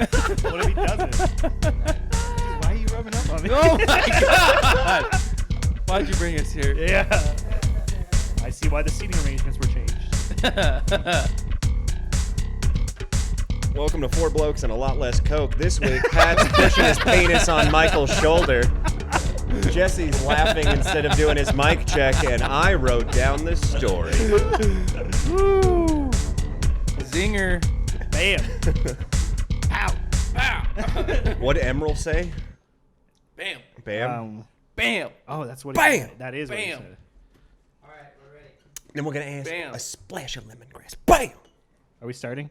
What if he doesn't? Why are you rubbing up on me? Oh my god! Why'd you bring us here? Yeah. I see why the seating arrangements were changed. Welcome to Four Blokes and a Lot Less Coke. This week, Pat's pushing his penis on Michael's shoulder. Jesse's laughing instead of doing his mic check, and I wrote down the story. Woo! Zinger. Bam. Ow. Ow. What did Emerald say? Bam. Bam. Bam. Oh, that's what Bam. he said. That is what he Bam. said. All right, we're ready. Then we're going to ask Bam. a splash of lemongrass. Bam! Are we starting?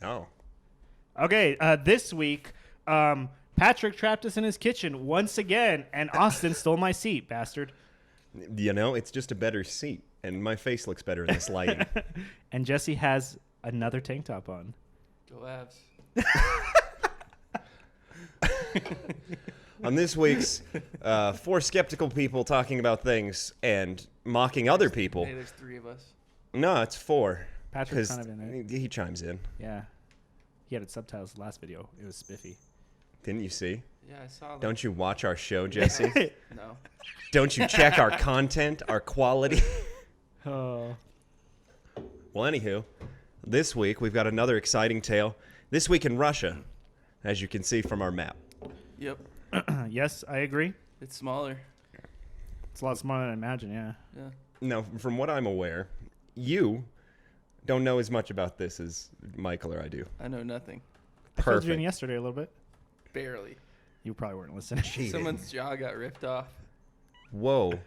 Oh. Okay, this week, Patrick trapped us in his kitchen once again, and Austin stole my seat, bastard. You know, it's just a better seat, and my face looks better in this lighting. And Jesse has another tank top on. Go Avs. On this week's four skeptical people talking about things and mocking other people. Hey, there's three of us. No, it's four. Patrick's 'Cause kind of in it. he chimes in. Yeah. He had subtitles last video. It was spiffy. Didn't you see? Yeah, I saw that. Don't you watch our show, Jesse? No. Don't you check our content, our quality? Oh. Well, anywho, this week we've got another exciting tale. This week in Russia, as you can see from our map. Yep. Yes, I agree. It's smaller. It's a lot smaller than I imagine, yeah. Yeah. Now, from what I'm aware, you don't know as much about this as Michael or I do. I know nothing. I filled you in Perfect. yesterday a little bit. Barely. You probably weren't listening. Cheating. Someone's jaw got ripped off. Whoa.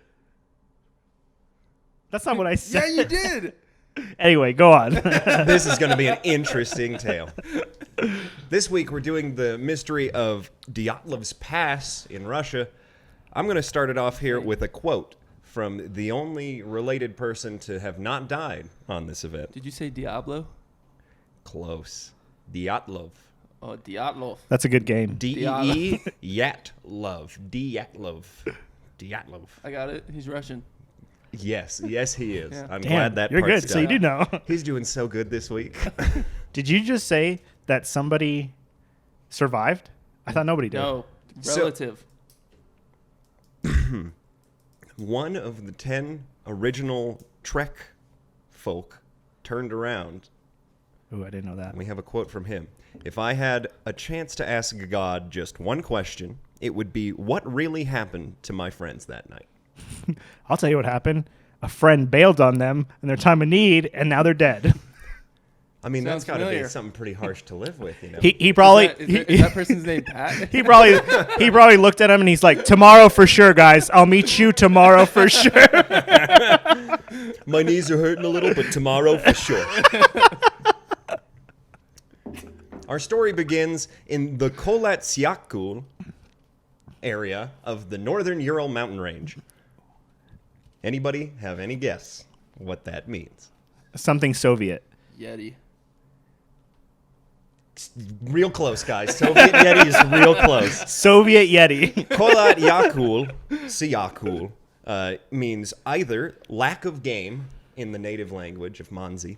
That's not what I said. Yeah, you did. Anyway, go on. This is going to be an interesting tale. This week we're doing the mystery of Dyatlov's Pass in Russia. I'm going to start it off here with a quote from the only related person to have not died on this event. Did you say Diablo? Close. Dyatlov. Oh, Dyatlov. That's a good game. D-E-E Yatlov. Dyatlov. Dyatlov. I got it. He's Russian. Yes, he is. Yeah. I'm Damn, glad that you're part's good. So you done. do know. He's doing so good this week. Did you just say that somebody survived? I thought nobody did. No. So- Relative. One of the 10 original Trek folk turned around. Ooh, I didn't know that. We have a quote from him. If I had a chance to ask God just one question, it would be, what really happened to my friends that night? I'll tell you what happened. A friend bailed on them in their time of need, and now they're dead. I mean, Sounds that's got to be familiar. something pretty harsh to live with, you know? He probably Is that person's name Pat? he probably looked at him and he's like, "Tomorrow for sure, guys. I'll meet you tomorrow for sure." My knees are hurting a little, but tomorrow for sure. Our story begins in the Kolatsiakul area of the northern Ural mountain range. Anybody have any guess what that means? Something Soviet. Yeti. Real close, guys. Soviet Yeti is real close. Soviet Yeti. Kolatsiakul, Siakul, means either lack of game in the native language of Manzi,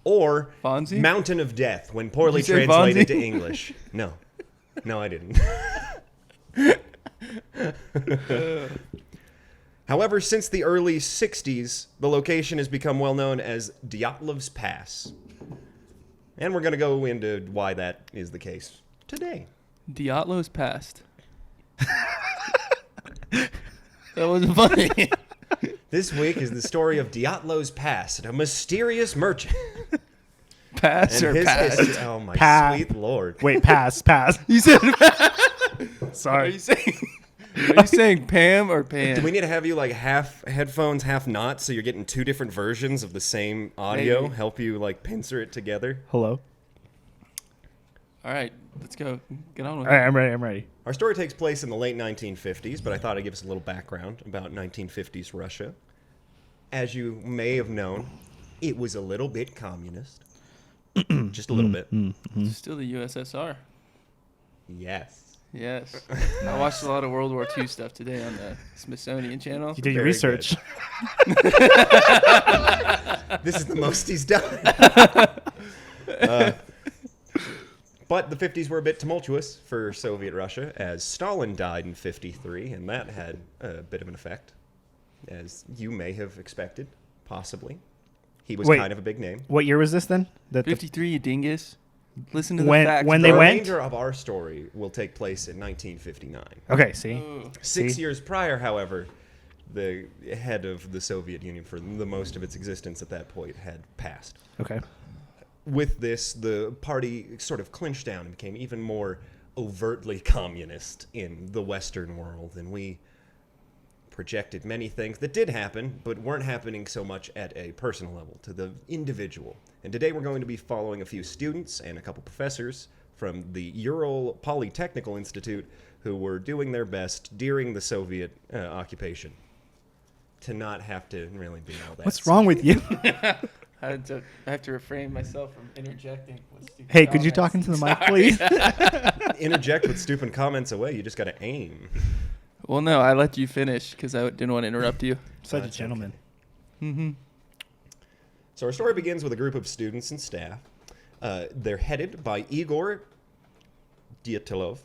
or Fonzie? mountain of death when poorly Did you say translated Fonzie? to English. No, I didn't. However, since the early 60s, the location has become well known as Dyatlov's Pass. And we're going to go into why that is the case today. Dyatlov's passed. That wasn't funny. This week is the story of Dyatlov's Pass, a mysterious merchant. Pass or his pass? history. Oh, my Pass. sweet lord. Wait, pass. You said Are Sorry. you saying Pam or Pan? Do we need to have you like half headphones, half not, so you're getting two different versions of the same audio? Maybe. Help you like pincer it together? Hello. All right, let's go. Get on with All right, it. I'm ready. Our story takes place in the late 1950s, but I thought I'd give us a little background about 1950s Russia. As you may have known, it was a little bit communist. Just a little bit. It's still the USSR. Yes. Yes. I watched a lot of World War II stuff today on the Smithsonian Channel. You did your Very research. This is the most he's done. But the 50s were a bit tumultuous for Soviet Russia, as Stalin died in 53, and that had a bit of an effect, as you may have expected, possibly. He was kind of a big name. What year was this then? 53, you dingus. Listen to the When- facts. when The they went? remainder of our story will take place in 1959. Okay, see? 6 years prior, however, the head of the Soviet Union, for the most of its existence at that point, had passed. Okay. With this, the party sort of clinched down and became even more overtly communist in the Western world, and we projected many things that did happen, but weren't happening so much at a personal level, to the individual. And today we're going to be following a few students and a couple professors from the Ural Polytechnical Institute who were doing their best during the Soviet occupation to not have to really be all that. What's wrong with you? I have to refrain myself from interjecting. With stupid Hey, could you comments. talk into the mic, please? Interject with stupid comments away. You just got to aim. Well, no, I let you finish because I didn't want to interrupt you. Such a That's gentleman. Mm-hmm. So our story begins with a group of students and staff. They're headed by Igor Dyatlov.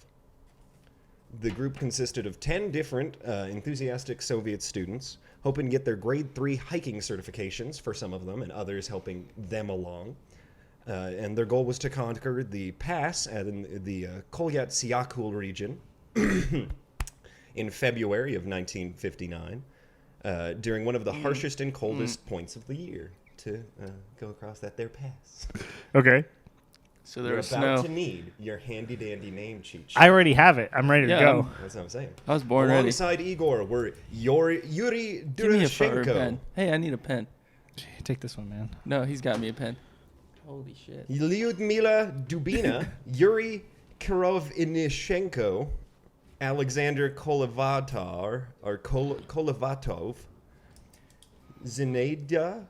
The group consisted of 10 different enthusiastic Soviet students, hoping to get their grade 3 hiking certifications for some of them, and others helping them along. And their goal was to conquer the pass in the Kolyat Syakul region in February of 1959, during one of the harshest and coldest points of the year, to go across that there pass. Okay. So there You're was about snow. to need your handy-dandy name cheat sheet. I already have it. I'm ready to Yeah, go. That's what I'm saying. I was born ready. Alongside Igor were Yuri Give me a pen. Durashenko, Hey, I need a pen. Take this one, man. No, he's got me a pen. Holy shit. Lyudmila Dubina, Yuri Kirovinishenko, Alexander Kolevatov, Zinaida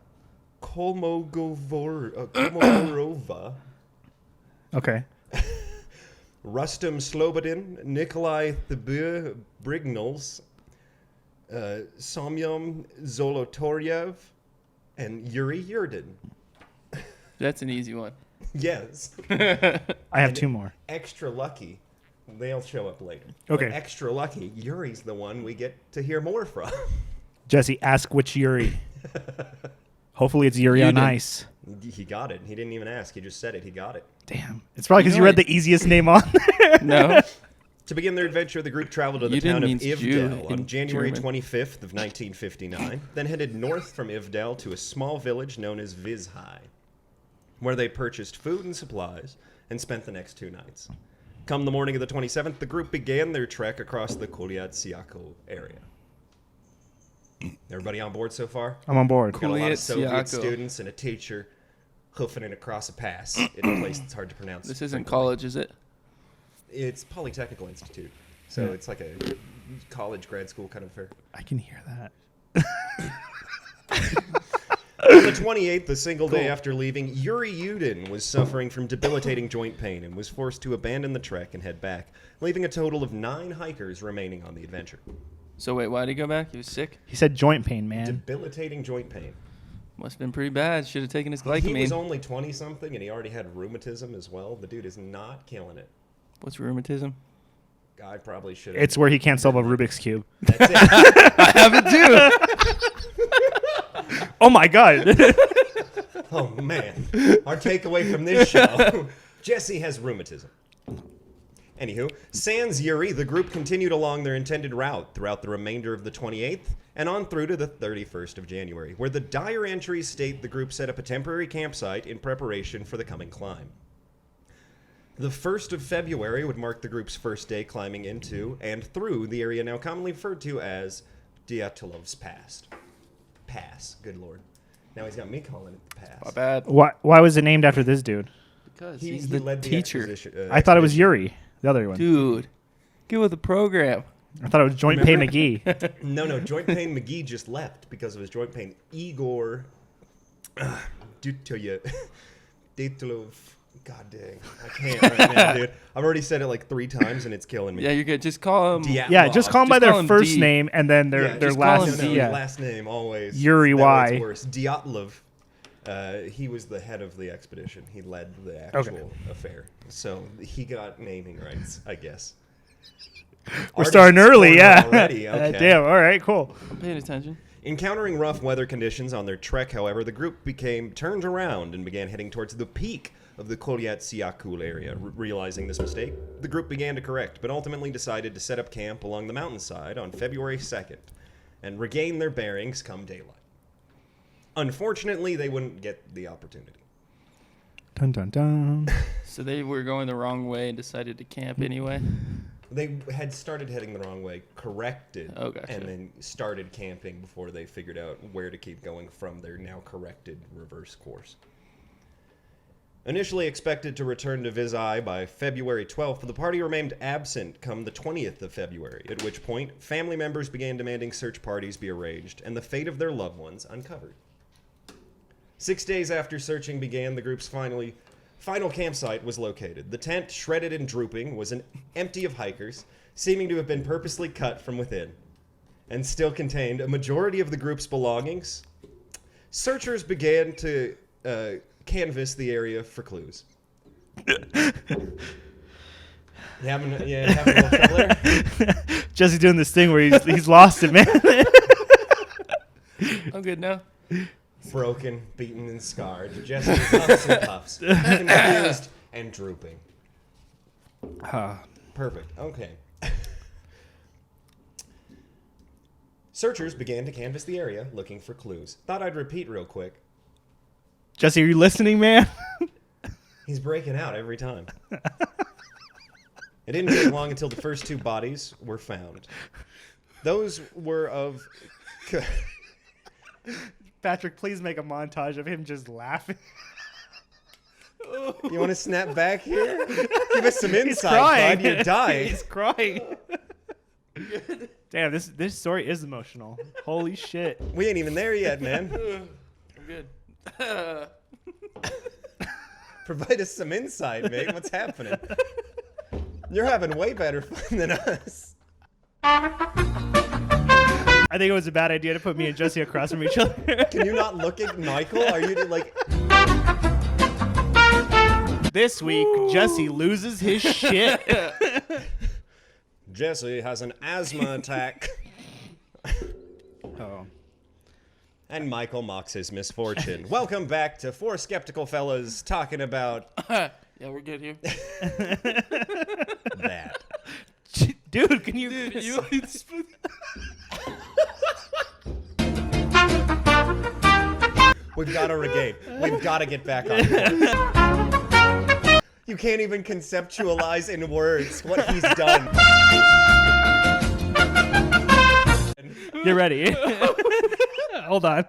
Kolmogorova, Okay. Rustem Slobodin, Nikolai Brignals, Somyom Zolotoryev, and Yuri Yurdin. That's an easy one. Yes. I have two more. Extra lucky. They'll show up later. Okay. But extra lucky, Yuri's the one we get to hear more from. Jesse, ask which Yuri. Hopefully it's Yuri on Yudin. Ice. He got it. He didn't even ask. He just said it. He got it. Damn. It's probably because You you know read what? the easiest name on there. No. To begin their adventure, the group traveled to the Yudin town of means Jew Ivdel in on January German. 25th of 1959, then headed north from Ivdel to a small village known as Vizhai, where they purchased food and supplies and spent the next 2 nights. Come the morning of the 27th, the group began their trek across the Kolyat Syakul area. Everybody on board so far? I'm on board. Got a lot Kolyat of Soviet Syakul. students and a teacher hoofing it across a pass in a place that's hard to pronounce. This isn't frankly. college, is it? It's Polytechnical Institute, so Yeah. it's like a college, grad school kind of affair. I can hear that. On the 28th, a single day after leaving, Yuri Yudin was suffering from debilitating joint pain and was forced to abandon the trek and head back, leaving a total of 9 hikers remaining on the adventure. So wait, why did he go back? He was sick? He said joint pain, man. Debilitating joint pain. Must have been pretty bad. Should have taken his He was glycamine. only 20-something, and he already had rheumatism as well. The dude is not killing it. What's rheumatism? I probably should have. It's where he can't solve a Rubik's Cube. That's it. I have it too. Oh, my God. Oh, man. Our takeaway from this show, Jesse has rheumatism. Anywho, sans Yuri, the group continued along their intended route throughout the remainder of the 28th and on through to the 31st of January, where the dire entries state the group set up a temporary campsite in preparation for the coming climb. The 1st of February would mark the group's first day climbing into and through the area now commonly referred to as Dyatlov's Pass. Good lord. Now he's got me calling it the Pass. My bad. Why was it named after this dude? Because He he's the led the teacher. I thought it was Yuri, the other one. Dude, get with the program. I thought it was Joint Pain McGee. No, Joint Pain McGee just left because of his joint pain. Igor Dyatlov. God dang. I can't right now, dude. I've already said it like 3 times and it's killing me. Yeah, you're good. Just call him. Dyatlov. Yeah, just call them by Just call their him first D. name and then their just call last him No, D. yeah. last name always. Yuri That way it's Y. worse. Dyatlov. He was the head of the expedition. He led the actual affair. So he got naming rights, I guess. We're starting early, yeah. Already. Okay. Damn, all right, cool. I'm paying attention. Encountering rough weather conditions on their trek, however, the group turned around and began heading towards the peak of the Kolyat-Syakul area. Realizing this mistake, the group began to correct, but ultimately decided to set up camp along the mountainside on February 2nd and regain their bearings come daylight. Unfortunately, they wouldn't get the opportunity. Dun, dun, dun. So they were going the wrong way and decided to camp anyway? They had started heading the wrong way, corrected, Oh, gotcha. and then started camping before they figured out where to keep going from their now corrected reverse course. Initially expected to return to Vizai by February 12th, the party remained absent come the 20th of February, at which point family members began demanding search parties be arranged and the fate of their loved ones uncovered. 6 days after searching began, the group's final campsite was located. The tent, shredded and drooping, was empty of hikers, seeming to have been purposely cut from within, and still contained a majority of the group's belongings. Searchers began to canvass the area for clues. You having a little trouble there? Jesse's doing this thing where he's lost it, man. I'm good now. Broken, beaten, and scarred. Jesse huffs and puffs, confused and drooping. Perfect. Okay. Searchers began to canvass the area, looking for clues. Thought I'd repeat real quick. Jesse, are you listening, man? He's breaking out every time. It didn't take long until the first two bodies were found. Those were of... Patrick, please make a montage of him just laughing. You want to snap back here? Give us some He's insight, crying. bud. You're dying. He's crying. Damn, this story is emotional. Holy shit. We ain't even there yet, man. I'm good. Provide us some insight, mate. What's happening? You're having way better fun than us. I think it was a bad idea to put me and Jesse across from each other. Can you not look at Michael? Are you like... This week, Jesse loses his shit. Jesse has an asthma attack. Oh. And Michael mocks his misfortune. Welcome back to Four Skeptical Fellas talking about... Yeah, we're good here. that. Dude, can you... We've got to regain. We've got to get back on course. You can't even conceptualize in words what he's done. Get ready. Hold on.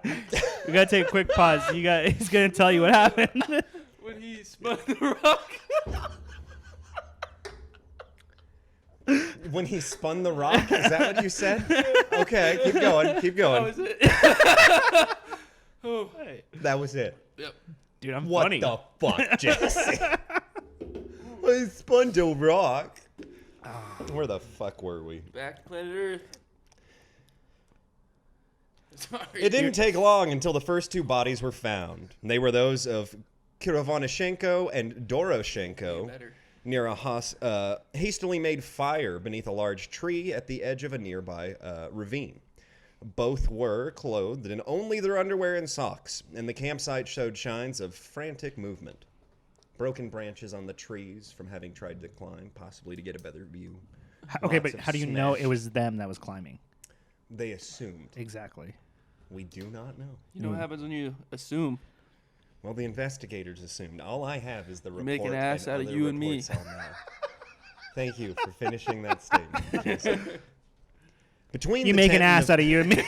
We gotta take a quick pause. He's gonna tell you what happened. When he spun the rock. When he spun the rock? Is that what you said? Okay, keep going. Keep That going. was it. Oh. That was it. Yep. Dude, I'm What funny. the fuck, Jesse? I spun the rock. Where the fuck were we? Back to planet Earth. Sorry. It didn't take long until the first two bodies were found. They were those of Kiravanashenko and Doroshenko Better. near a hastily made fire beneath a large tree at the edge of a nearby ravine. Both were clothed in only their underwear and socks, and the campsite showed signs of frantic movement. Broken branches on the trees from having tried to climb, possibly to get a better view. Okay, Lots but of how do you know smash. it was them that was climbing? They assumed. Exactly. We do not know. You know what happens when you assume? Well, the investigators assumed. All I have is the report. make an ass out of other you and me. reports on that. Thank you for finishing that statement, Jason. Between You the make an tent and ass the- out of you and me.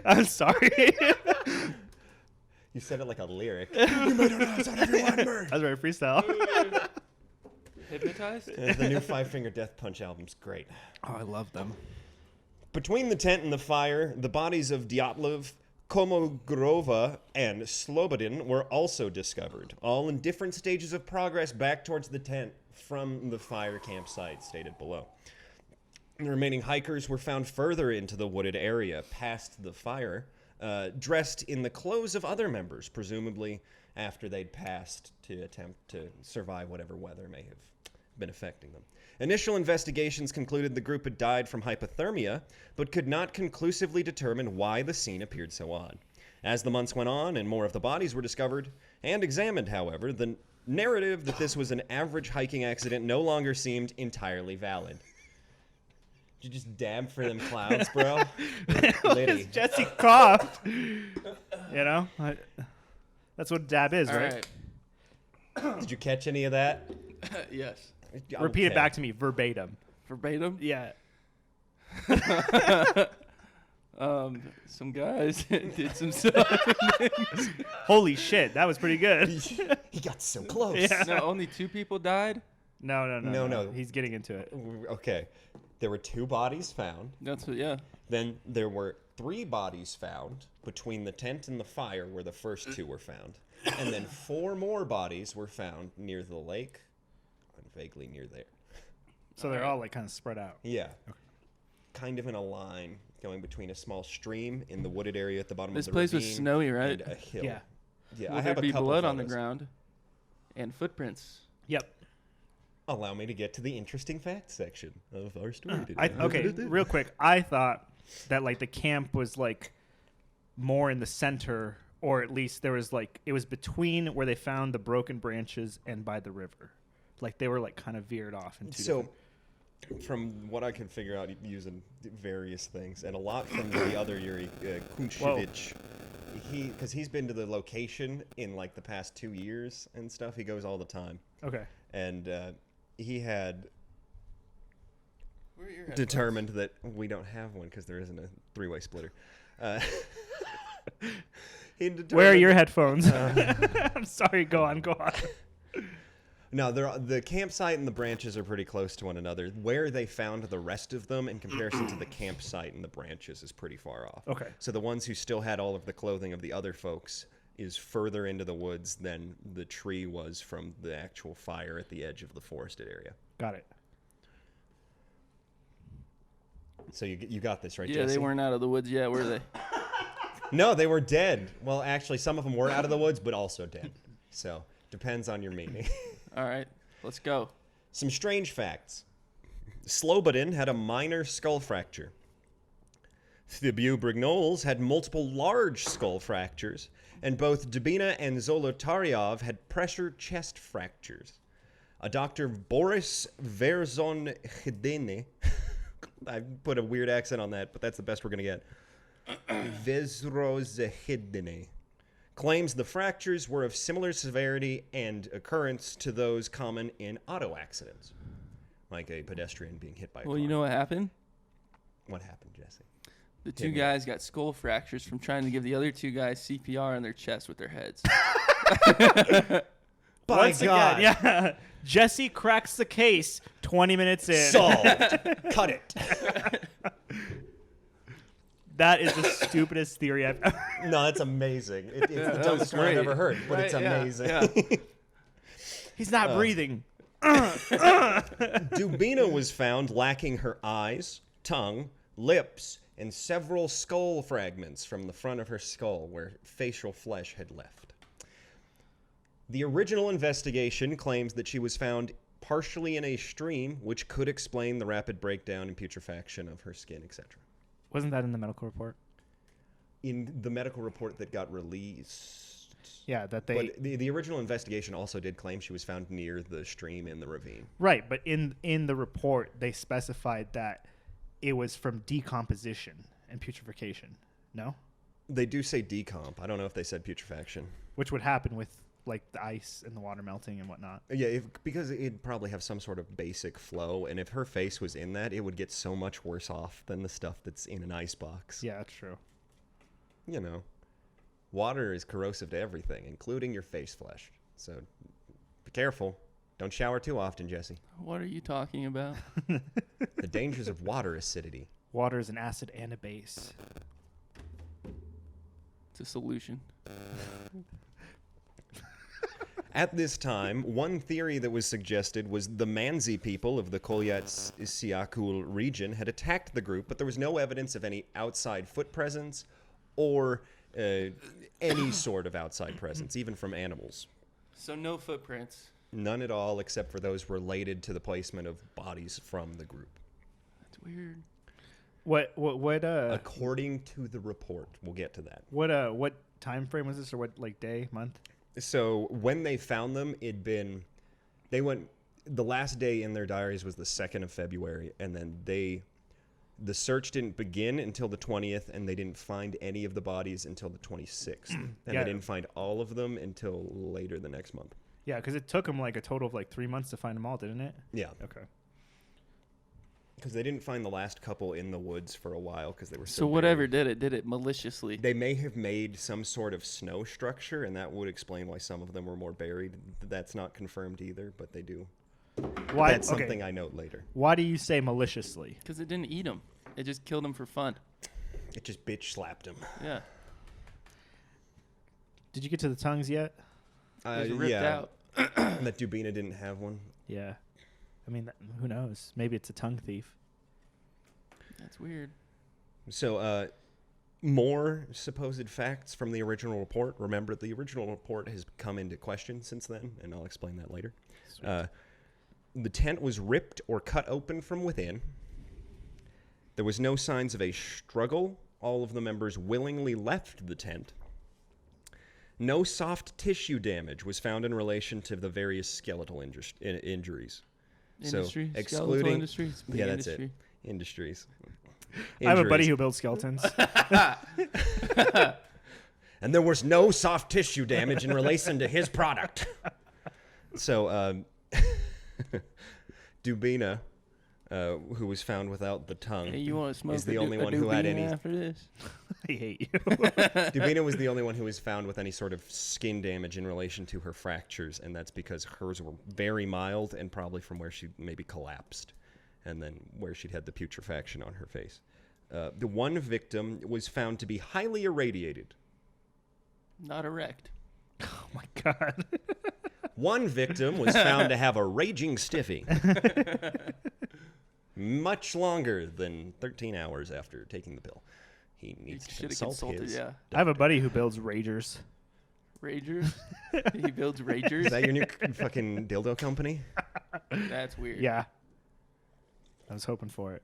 I'm sorry. You said it like a lyric. You made an ass out of your one bird. I was ready to freestyle. Hypnotized? The new Five Finger Death Punch album's great. Oh, I love them. Between the tent and the fire, the bodies of Dyatlov, Komogrova, and Slobodin were also discovered, all in different stages of progress back towards the tent from the fire campsite stated below. The remaining hikers were found further into the wooded area, past the fire, dressed in the clothes of other members, presumably after they'd passed to attempt to survive whatever weather may have been affecting them. Initial investigations concluded the group had died from hypothermia, but could not conclusively determine why the scene appeared so odd. As the months went on and more of the bodies were discovered and examined, however, the narrative that this was an average hiking accident no longer seemed entirely valid. Did you just dab for them clouds, bro? Liddy. Jesse coughed. That's what dab is, All right? right. Did you catch any of that? Yes. Repeat it Okay. back to me verbatim. Verbatim. Yeah. Some guys did some stuff. Holy shit, that was pretty good. He got so close. Yeah. No, only 2 people died. No. He's getting into it. Okay. There were 2 bodies found. That's what. Yeah. Then there were 3 bodies found between the tent and the fire where the first 2 were found. And then 4 more bodies were found near the lake and vaguely near there. So they're all like kind of spread out. Yeah. Okay. Kind of in a line going between a small stream in the wooded area at the bottom This of the place ravine was snowy, right? and a hill. Yeah. Yeah, Will I there have a be couple blood on the photos. ground and footprints? Yep. Allow me to get to the interesting facts section of our story today. Okay, real quick. I thought that like the camp was like more in the center, or at least there was like it was between where they found the broken branches and by the river. Like they were like kind of veered off into. So, from what I can figure out using various things, and a lot from the other Yuri Kunchevich, because he's been to the location in like the past 2 years and stuff. He goes all the time, Okay. and he had Where are your headphones? determined that we don't have one because there isn't a 3-way splitter. He Where are determined- your headphones? I'm sorry. Go on. No, the campsite and the branches are pretty close to one another. Where they found the rest of them in comparison to the campsite and the branches is pretty far off. Okay. So the ones who still had all of the clothing of the other folks is further into the woods than the tree was from the actual fire at the edge of the forested area. Got it. So you got this, right, Yeah, Jesse? they weren't out of the woods yet, were they? No, they were dead. Well, actually, some of them were out of the woods, but also dead. So depends on your meaning. All right, let's go. Some strange facts. Slobodin had a minor skull fracture. Thibaut Brignoles had multiple large skull fractures, and both Dubina and Zolotaryov had pressure chest fractures. A Dr. Boris Verzon-Hedene, I put a weird accent on that, but that's the best we're going to get. Vezrozhedene claims the fractures were of similar severity and occurrence to those common in auto accidents, like a pedestrian being hit by a car. Well, you know what happened? What happened, Jesse? The 2 me. guys got skull fractures from trying to give the other 2 guys CPR on their chest with their heads. Once again, yeah. Jesse cracks the case 20 minutes in. Solved. Cut it. That is the stupidest theory I've ever. No, that's amazing. It's the that was dumbest one I've great. ever heard, but it's Right, yeah, amazing. yeah. He's not breathing. Dubina was found lacking her eyes, tongue, lips, and several skull fragments from the front of her skull where facial flesh had left. The original investigation claims that she was found partially in a stream, which could explain the rapid breakdown and putrefaction of her skin, etc. Wasn't that in the medical report? In the medical report that got released. Yeah, that they. But the original investigation also did claim she was found near the stream in the ravine. Right, but in the report they specified that it was from decomposition and putrefaction. No, They do say decomp. I don't know if they said putrefaction. which would happen with like the ice and the water melting and whatnot. Yeah, because it'd probably have some sort of basic flow, and if her face was in that, it would get so much worse off than the stuff that's in an ice box. Yeah, that's true. You know, water is corrosive to everything, including your face flesh. So be careful. Don't shower too often, Jesse. What are you talking about? The dangers of water acidity. Water is an acid and a base. It's a solution. At this time, one theory that was suggested was the Manzi people of the Kolyat-Syakul region had attacked the group, but there was no evidence of any outside foot presence or any sort of outside presence, even from animals. So no footprints. None at all, except for those related to the placement of bodies from the group. That's weird. What According to the report, we'll get to that. what time frame was this, or what, like, day, month? So when they found them, the last day in their diaries was the 2nd of February, and then the search didn't begin until the 20th, and they didn't find any of the bodies until the 26th. And Yeah. they didn't find all of them until later the next month. Yeah, because it took them like a total of like 3 months to find them all, didn't it? Yeah. Okay. Because they didn't find the last couple in the woods for a while because they were So whatever did it maliciously. They may have made some sort of snow structure, and that would explain why some of them were more buried. That's not confirmed either, but they do. Why? That's something I note later. Why do you say maliciously? Because it didn't eat him. It just killed him for fun. It just bitch slapped him. Yeah. Did you get to the tongues yet? It was ripped out. That Dubina didn't have one. Yeah. I mean, who knows? Maybe it's a tongue thief. That's weird. So, more supposed facts from the original report. Remember, the original report has come into question since then, and I'll explain that later. The tent was ripped or cut open from within. There was no signs of a struggle. All of the members willingly left the tent. No soft tissue damage was found in relation to the various skeletal injuries. Industry? So, Skeletal excluding... industry? It's a big Yeah, that's industry. it. Industries. I have a buddy Injuries. who builds skeletons. And there was no soft tissue damage in relation to his product. So, Dubina, who was found without the tongue, Hey, you want to smoke is the only one who had any. after this? I hate you. Dubina was the only one who was found with any sort of skin damage in relation to her fractures, and that's because hers were very mild and probably from where she maybe collapsed, and then where she'd had the putrefaction on her face. The one victim was found to be highly irradiated. Not erect. Oh my god. One victim was found to have a raging stiffy. Much longer than 13 hours after taking the pill. He needs to Should have consult consulted, his. yeah. I have a buddy who builds ragers. Ragers? He builds ragers? Is that your new fucking dildo company? That's weird. Yeah. I was hoping for it.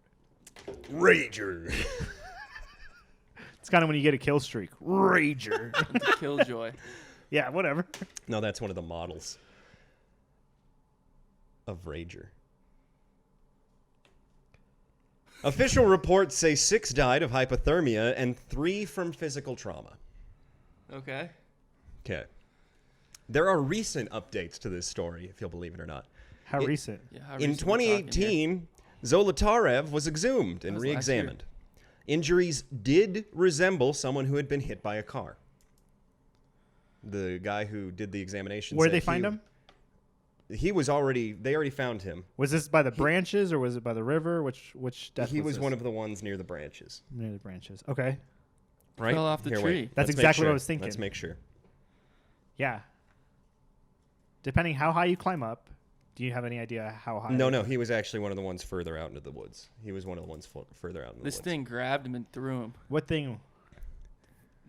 Rager. It's kind of when you get a kill streak. Rager. It's a killjoy. Yeah, whatever. No, that's one of the models of Rager. Official reports say 6 died of hypothermia and 3 from physical trauma. Okay. Okay. There are recent updates to this story, if you'll believe it or not. How recent? Yeah, how In recent we talking here? 2018, Zolotarev was exhumed and That was last re-examined. Injuries did resemble someone who had been hit by a car. The guy who did the examination Where'd said they find him? They already found him. Was this by the branches or was it by the river? Which death He was this? one of the ones near the branches. Near the branches. Okay. Right? Fell off the Here, tree. wait. That's Let's make exactly what I sure. was thinking. Let's make sure. Yeah. Depending how high you climb up, do you have any idea how high? No, he was actually one of the ones further out into the woods. He was one of the ones further out in the This woods. thing grabbed him and threw him. What thing?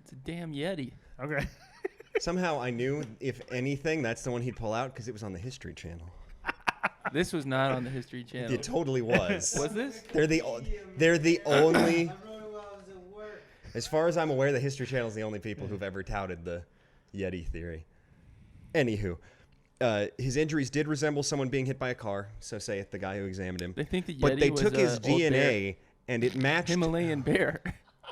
It's a damn Yeti. Okay. Somehow I knew, if anything, that's the one he'd pull out because it was on the History Channel. This was not on the History Channel. It totally was. Was this? They're the only. As far as I'm aware, the History Channel is the only people who've ever touted the Yeti theory. Anywho, his injuries did resemble someone being hit by a car. So say it, the guy who examined him. They think the Yeti But they was took his old bear. DNA and it matched. Himalayan bear.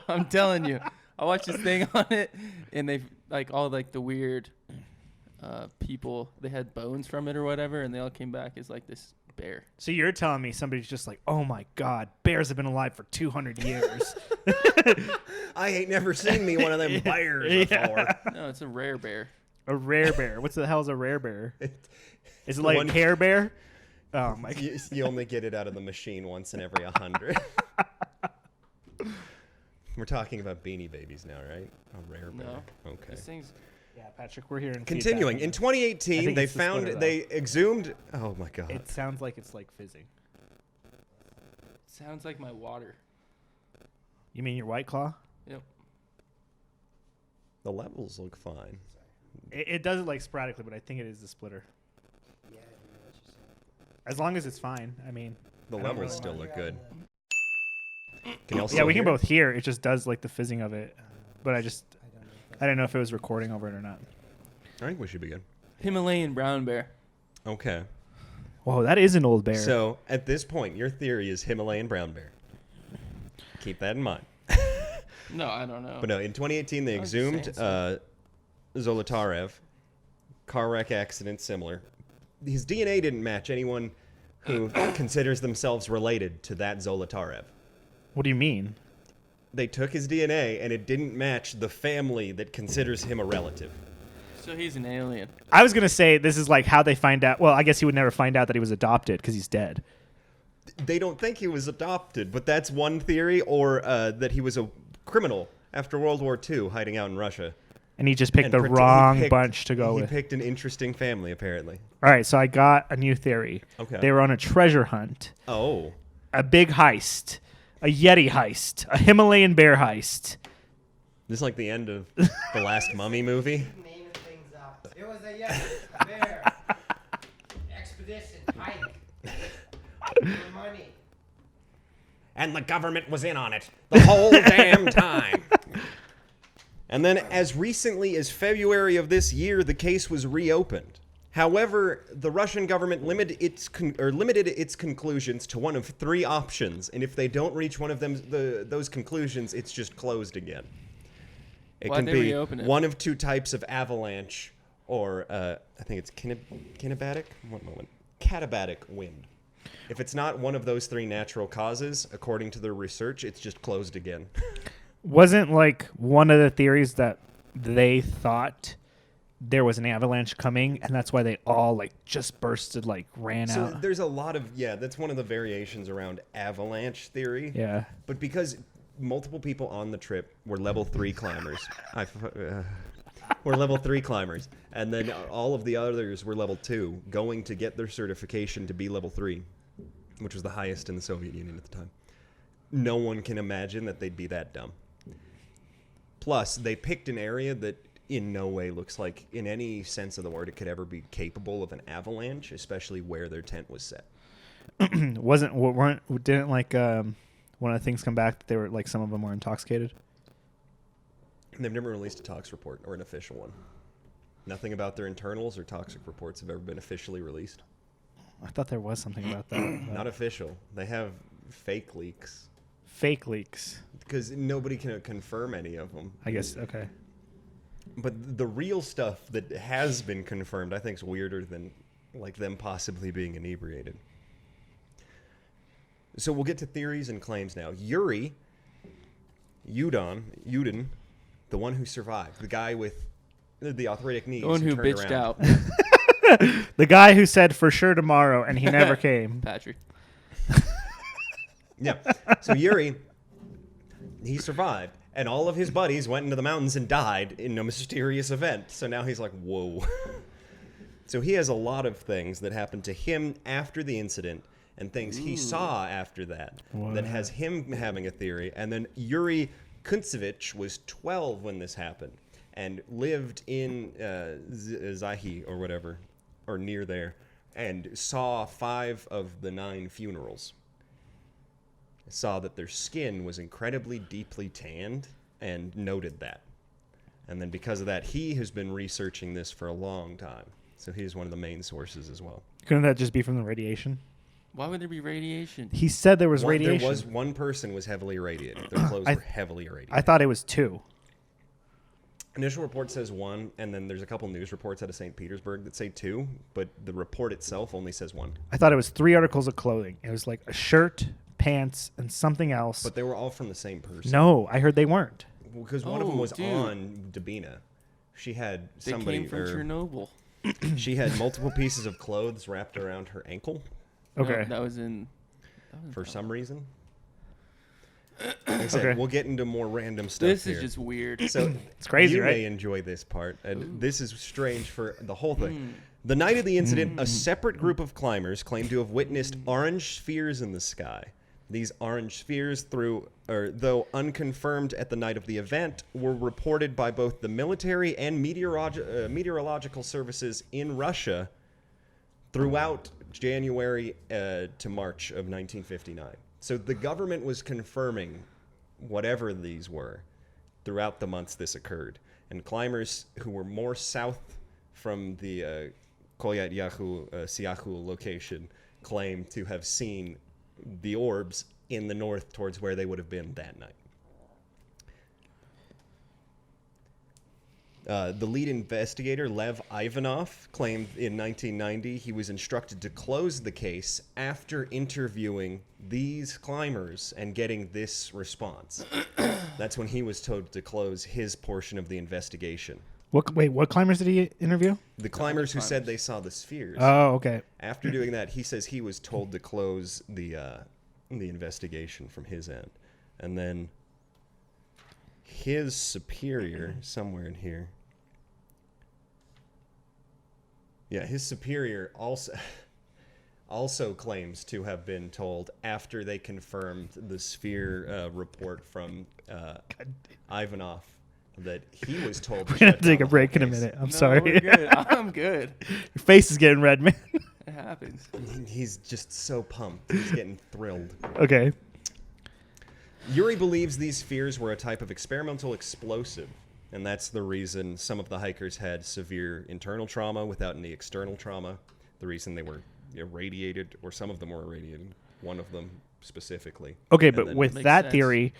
I'm telling you. I watched this thing on it, and they all the weird people. They had bones from it or whatever, and they all came back as like this bear. So you're telling me somebody's just like, oh my God, bears have been alive for 200 years. I ain't never seen me one of them bears before. No, it's a rare bear. A rare bear. What the hell is a rare bear? Is it the like one- a Care Bear? Oh my God. You only get it out of the machine once in every 100. We're talking about Beanie Babies now, right? A rare bear. No. Okay. This thing's Yeah, Patrick, we're here in Continuing. In feedback. I 2018, think they it's the found, splitter, they exhumed. Oh my God. It sounds like it's like fizzing. Sounds like my water. You mean your White Claw? Yep. The levels look fine. It does it like sporadically, but I think it is the splitter. Yeah, I know what you're saying. As long as it's fine. I mean, The I don't levels really still mind. look good. Can you all Yeah, still we can hear? both hear. It just does like the fizzing of it. But I I don't know if I didn't know if it was recording over it or not. I think we should be good. Himalayan brown bear. Okay. Whoa, that is an old bear. So at this point, your theory is Himalayan brown bear. Keep that in mind. No, I don't know. But no, in 2018, they I was just exhumed saying so. Zolotarev. Car wreck accident similar. His DNA didn't match anyone who considers themselves related to that Zolotarev. What do you mean? They took his DNA and it didn't match the family that considers him a relative. So he's an alien. I was gonna say this is like how they find out. Well, I guess he would never find out that he was adopted because he's dead. They don't think he was adopted, but that's one theory, or that he was a criminal after World War II hiding out in Russia. And he just picked And the he wrong picked- bunch to go He with. picked an interesting family, apparently. All right, so I got a new theory. Okay. They were on a treasure hunt, Oh. a big heist, a Yeti heist, a Himalayan bear heist. This is like the end of the last Mummy movie. Name things up. It was a yes, bear. Expedition, hike. For money. And the government was in on it the whole damn time. And then as recently as February of this year, the case was reopened. However, the Russian government limited its conclusions to one of three options, and if they don't reach one of them, those conclusions, it's just closed again. It Why'd can they be reopen it? one of two types of avalanche, or I think it's kinabatic. One moment, katabatic wind. If it's not one of those three natural causes, according to their research, it's just closed again. Wasn't like one of the theories that they thought there was an avalanche coming, and that's why they all like just bursted, like ran So out. there's a lot of, that's one of the variations around avalanche theory. Yeah. But because multiple people on the trip were level 3 climbers, were level 3 climbers, and then all of the others were level 2, going to get their certification to be level 3, which was the highest in the Soviet Union at the time. No one can imagine that they'd be that dumb. Plus, they picked an area that in no way looks like, in any sense of the word, it could ever be capable of an avalanche, especially where their tent was set. Didn't like one of the things come back that they were like some of them were intoxicated? They've never released a tox report or an official one. Nothing about their internals or toxic reports have ever been officially released. I thought there was something about that. Not official. They have fake leaks Fake leaks. because nobody can confirm any of them. I guess. Okay. But the real stuff that has been confirmed, I think, is weirder than like them possibly being inebriated. So we'll get to theories and claims now. Yuri Yudin, the one who survived, the guy with the arthritic knees, The one who turned bitched around. out. The guy who said for sure tomorrow, and he never came. Patrick. Yeah. So Yuri, he survived, and all of his buddies went into the mountains and died in a mysterious event. So now he's like, whoa. So he has a lot of things that happened to him after the incident and things he saw after that that has him having a theory. And then Yuri Kuntsevich was 12 when this happened and lived in Zahi or whatever, or near there, and saw 5 of the 9 funerals. Saw that their skin was incredibly deeply tanned and noted that. And then because of that, he has been researching this for a long time. So he's one of the main sources as well. Couldn't that just be from the radiation? Why would there be radiation? He said there was radiation. There was one person was heavily irradiated. Their clothes were heavily irradiated. I thought it was 2. Initial report says 1, and then there's a couple news reports out of St. Petersburg that say 2, but the report itself only says 1. I thought it was 3 articles of clothing. It was like a shirt, pants, and something else. But they were all from the same person. No, I heard they weren't. Because one of them Oh, was dude. on Dabina. She had They somebody... came from Chernobyl. She had multiple pieces of clothes wrapped around her ankle Okay. No, that was in. for some reason. Like I said, Okay. we'll get into more random stuff This here. is just weird. So It's crazy, you right? may enjoy this part. This is strange for the whole thing. The night of the incident, a separate group of climbers claimed to have witnessed orange spheres in the sky. These orange spheres, though unconfirmed at the night of the event, were reported by both the military and meteorological services in Russia throughout January to March of 1959. So the government was confirming whatever these were throughout the months this occurred. And climbers who were more south from the Siahu location claimed to have seen the orbs in the north towards where they would have been that night. The lead investigator, Lev Ivanov, claimed in 1990 he was instructed to close the case after interviewing these climbers and getting this response. That's when he was told to close his portion of the investigation. What climbers did he interview? The climbers who said they saw the spheres. Oh, okay. After doing that, he says he was told to close the investigation from his end. And then his superior, somewhere in here. Yeah, his superior also claims to have been told after they confirmed the sphere report from Ivanov that he was told to We're gonna shut take down a the break whole in a case. minute. I'm No, sorry. We're good. I'm good. Your face is getting red, man. It happens. He's just so pumped. He's getting thrilled. Okay. Yuri believes these spheres were a type of experimental explosive, and that's the reason some of the hikers had severe internal trauma without any external trauma. The reason they were irradiated, or some of them were irradiated, one of them specifically. Okay, And but then- with Makes that sense. theory,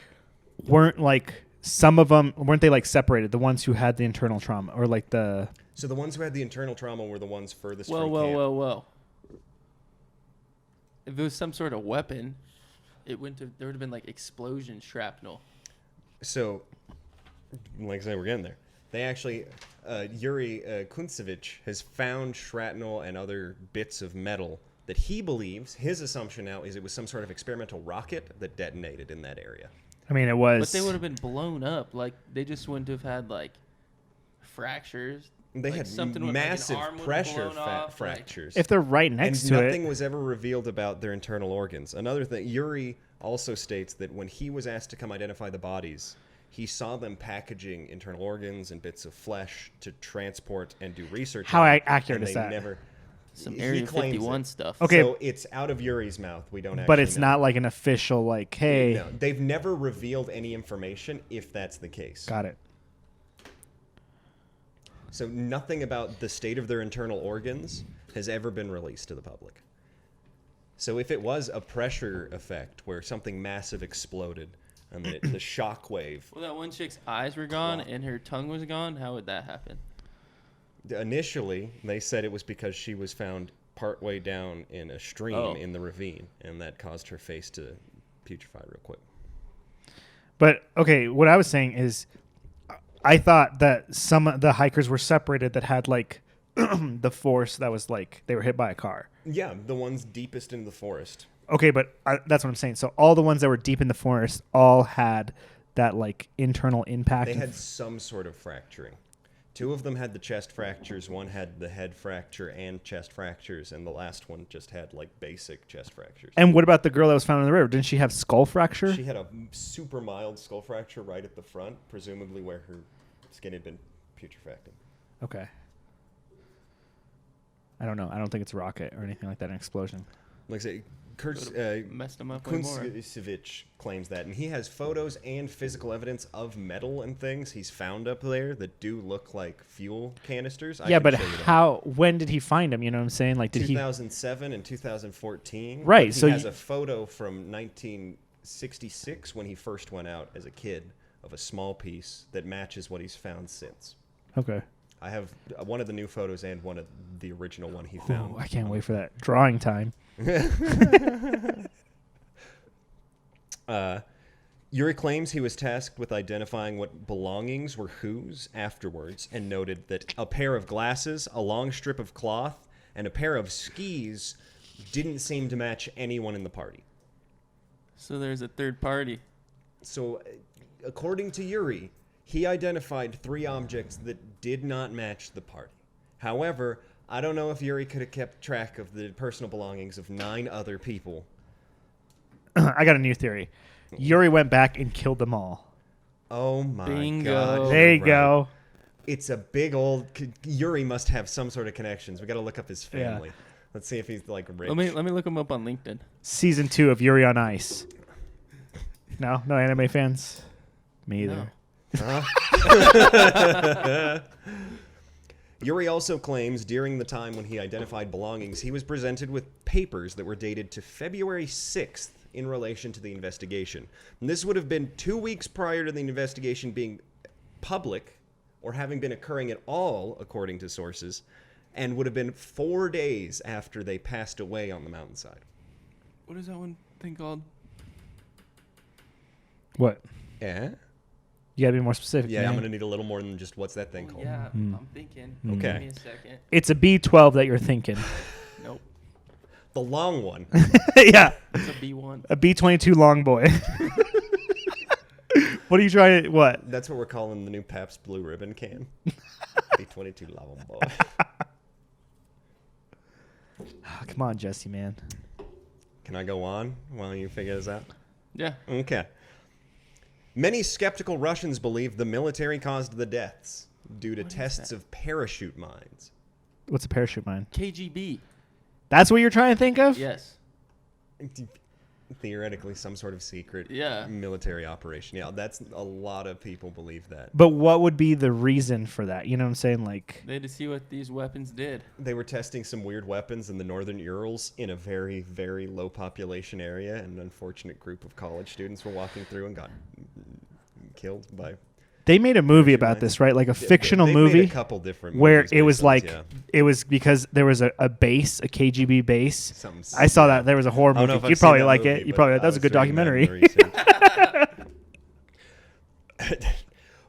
weren't some of them weren't they like separated? The ones who had the internal trauma, or like the So the ones who had the internal trauma were the ones furthest Whoa, from whoa, camp. whoa. If it was some sort of weapon, there would have been like explosion shrapnel. So, like I said, we're getting there. They actually, Yuri Kuntsevich has found shrapnel and other bits of metal that he believes, his assumption now is it was some sort of experimental rocket that detonated in that area. I mean, it was. But they would have been blown up. Like, they just wouldn't have had, like, fractures. They Like, had something would- like, an massive arm would have pressure blown off, like- fractures. if they're right next and to nothing it. was ever revealed about their internal organs. Another thing, Yuri also states that when he was asked to come identify the bodies, he saw them packaging internal organs and bits of flesh to transport and do research. How on, accurate and is they that? Never, Some he Area claims 51 it. stuff. Okay. So it's out of Yuri's mouth. We don't actually But it's know. not like an official like, hey, No, they've never revealed any information if that's the case. got it. So nothing about the state of their internal organs has ever been released to the public. So if it was a pressure effect where something massive exploded and the shock wave, Well, that one chick's eyes were gone and her tongue was gone. How would that happen? initially they said it was because she was found partway down in a stream Oh. in the ravine, and that caused her face to putrefy real quick. But okay, what I was saying is, I thought that some of the hikers were separated that had like the force that was like they were hit by a car. Yeah, the ones deepest into the forest. Okay, but that's what I'm saying. So all the ones that were deep in the forest all had that like internal impact. They had some sort of fracturing. Two of them had the chest fractures, one had the head fracture and chest fractures, and the last one just had like basic chest fractures. And what about the girl that was found in the river? Didn't she have skull fracture? She had a super mild skull fracture right at the front, presumably where her skin had been putrefacting. Okay. I don't know. I don't think it's a rocket or anything like that, an explosion. Like I say, Messed them up way more. Kuntsevich claims that, and he has photos and physical evidence of metal and things he's found up there that do look like fuel canisters. I Yeah, can but show you them. when did he find them? You know what I'm saying? Like, did he? 2007 and 2014. Right, But he so has you- a photo from 1966 when he first went out as a kid of a small piece that matches what he's found since. Okay. I have one of the new photos and one of the original one he found. Ooh, I can't wait for that drawing time. Yuri claims he was tasked with identifying what belongings were whose afterwards, and noted that a pair of glasses, a long strip of cloth, and a pair of skis didn't seem to match anyone in the party. So there's a third party. So, according to Yuri, he identified 3 objects that did not match the party. However, I don't know if Yuri could have kept track of the personal belongings of 9 other people. I got a new theory. Yuri went back and killed them all. Oh my Bingo. god. There you you're right. go. It's a big old... Yuri must have some sort of connections. We got to look up his family. Let's see if he's like rich. Let me look him up on LinkedIn. Season 2 of Yuri on Ice. No anime fans? Me either. No. Huh? Yuri also claims during the time when he identified belongings, he was presented with papers that were dated to February 6th in relation to the investigation. And this would have been 2 weeks prior to the investigation being public or having been occurring at all, according to sources, and would have been 4 days after they passed away on the mountainside. What is that one thing called? What? Yeah? You gotta be more specific. Yeah, man. I'm going to need a little more than just what's that thing called. Yeah, I'm thinking. Okay. Give me a second. It's a B12 that you're thinking. Nope. The long one. Yeah. It's a B1. A B22 long boy. What are you trying to... What? That's what we're calling the new Pabst Blue Ribbon can. B22 long boy. Oh, come on, Jesse, man. Can I go on while you figure this out? Yeah. Okay. Many skeptical Russians believe the military caused the deaths due to What is tests that? of parachute mines. What's a parachute mine? KGB. That's what you're trying to think of? Yes. Theoretically, some sort of secret Yeah. military operation. Yeah, that's a lot of people believe that. But what would be the reason for that? You know what I'm saying? Like... They had to see what these weapons did. They were testing some weird weapons in the northern Urals in a very, very low population area, and an unfortunate group of college students were walking through and got killed by... They made a movie about this, right? Like a fictional They movie made a couple different where movies it was based on like... this, yeah. It was because there was a base, a KGB base. Something I saw that. There was a horror I don't know movie. if I've You'd seen probably that like movie, it. You but probably... I That was a good doing that in documentary. research.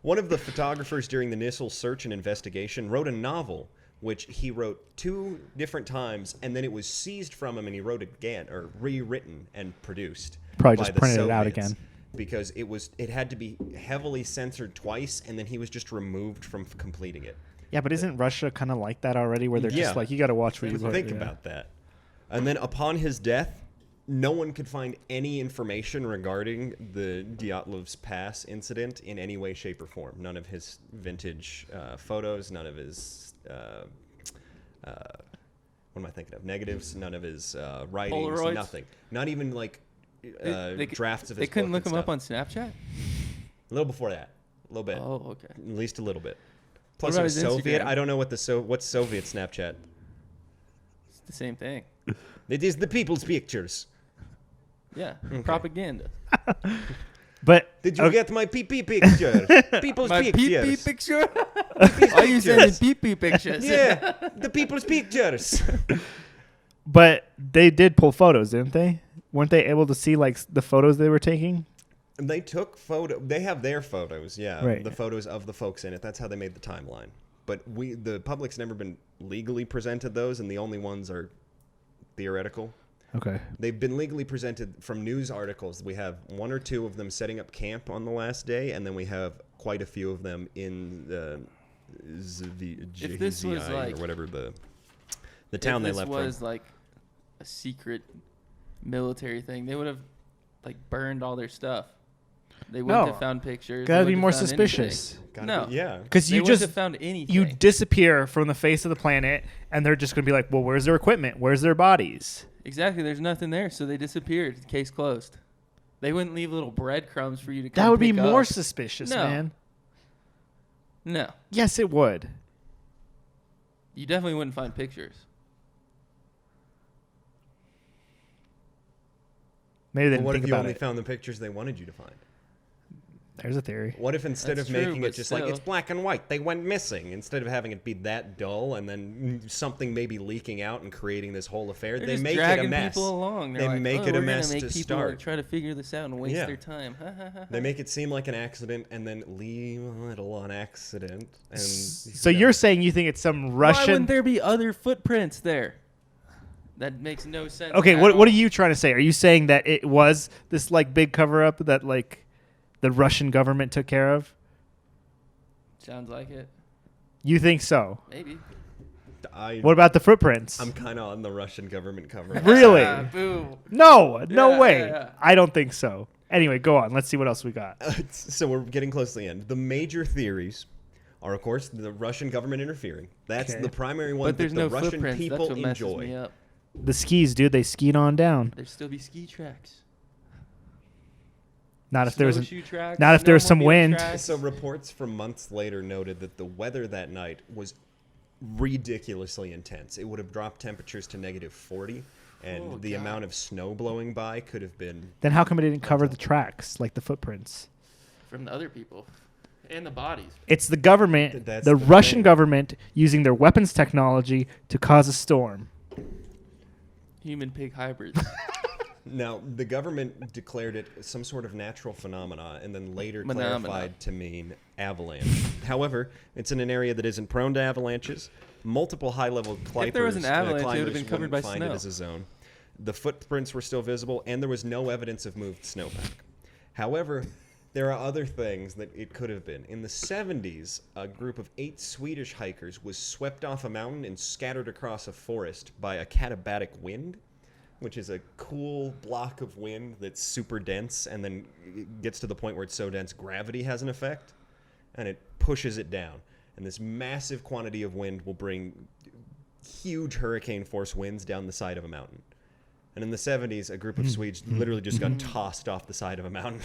One of the photographers during the Nissel search and investigation wrote a novel, which he wrote 2 different times, and then it was seized from him, and he wrote again, or rewritten and produced. Probably by just the printed it out Soviets, again. because it had to be heavily censored twice, and then he was just removed from completing it. Yeah, but isn't Russia kind of like that already, where they're Yeah. just like, you got to watch what you Think yeah. about that. And then upon his death, no one could find any information regarding the Dyatlov's Pass incident in any way, shape, or form. None of his vintage photos, none of his what am I thinking of? Negatives, none of his writings, Polaroids? nothing. Not even like They drafts of his They couldn't book look and him up stuff. on Snapchat? A little before that. A little bit. Oh, okay. At least a little bit. Plus about it was his Soviet. Instagram? I don't know what what's Soviet Snapchat. It's the same thing. It is the people's pictures. Yeah. Propaganda. But Did you okay, get my PP picture? People's My pictures. pee picture? Are you sending pee pictures? Yeah, the people's pictures. but they did pull photos, didn't they? Weren't they able to see like the photos they were taking? They took They have their photos. Yeah, Right. the photos of the folks in it. That's how they made the timeline. But the public's never been legally presented those, and the only ones are theoretical. Okay. They've been legally presented from news articles. We have 1 or 2 of them setting up camp on the last day, and then we have quite a few of them in the If this was like- or whatever the town they If this left was from. like a secret military thing, they would have like burned all their stuff. They wouldn't No. have found pictures. Gotta They be wouldn't more have found anything. suspicious. Gotta No. be- yeah. Because They you wouldn't just have found anything. you disappear from the face of the planet, and they're just gonna be like, well, where's their equipment? Where's their bodies? Exactly. There's nothing there, so they disappeared. Case closed. They wouldn't leave little breadcrumbs for you to come That would be pick more up. suspicious, No. man. No. Yes, it would. You definitely wouldn't find pictures. Maybe they But didn't what if think you about only it. found the pictures they wanted you to find? There's a theory. What if instead That's of true, making but it just like still. it's black and white, they went missing, instead of having it be that dull and then something maybe leaking out and creating this whole affair, They're they just make it dragging a mess. people along. They're They like, make oh, it a we're mess gonna to make people start. Like, try to figure this out and waste Yeah. their time. They make it seem like an accident and then leave a little on accident. And So you're saying you think it's some Why Russian? wouldn't there be other footprints there? That makes no sense. Okay, at what all. are you trying to say? Are you saying that it was this like big cover up that like the Russian government took care of? Sounds like it. You think so? Maybe. What about the footprints? I'm kind of on the Russian government cover. Really? Boo. No Yeah, way. yeah. I don't think so. Anyway, go on. Let's see what else we got. So we're getting close to the end. The major theories are, of course, the Russian government interfering. That's Okay. the primary one But there's that the no Russian footprints. That's people what messes me enjoy. up. The skis, dude. They skied on down. There'd still be ski tracks. Not if there's Snowshoe tracks, not if there's some snowmobile wind. tracks. So reports from months later noted that the weather that night was ridiculously intense. It would have dropped temperatures to -40, and Oh, the God. amount of snow blowing by could have been. Then how come it didn't cover the tracks like the footprints? From the other people. And the bodies. It's the government, That's the the Russian thing. government, using their weapons technology to cause a storm. Human pig hybrids. Now, the government declared it some sort of natural phenomena and then later Phenomena. clarified to mean avalanche. However, it's in an area that isn't prone to avalanches. Multiple high-level climbers, there was an avalanche, it would have climbers been covered wouldn't by find snow. it as a zone. The footprints were still visible, and there was no evidence of moved snowpack. However, there are other things that it could have been. In the 70s, a group of 8 Swedish hikers was swept off a mountain and scattered across a forest by a katabatic wind, which is a cool block of wind that's super dense and then it gets to the point where it's so dense gravity has an effect and it pushes it down. And this massive quantity of wind will bring huge hurricane force winds down the side of a mountain. And in the 70s, a group of Swedes literally just got tossed off the side of a mountain.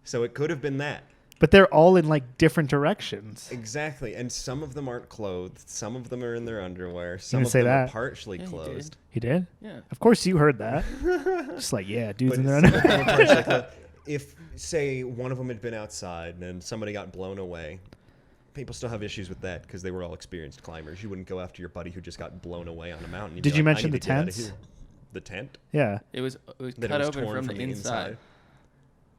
So it could have been that. But they're all in like different directions. Exactly. And some of them aren't clothed. Some of them are in their underwear. Some didn't of say them are that. partially Yeah, you closed. did. You did? Yeah. Of course you heard that. Just like, yeah, dudes But in their some of underwear. them are partially clothed. If, say, one of them had been outside and somebody got blown away, people still have issues with that because they were all experienced climbers. You wouldn't go after your buddy who just got blown away on a mountain. You'd Did be you like, "I mention need the to get outta tents? here." The tent? Yeah. It was That cut it was open torn from the inside.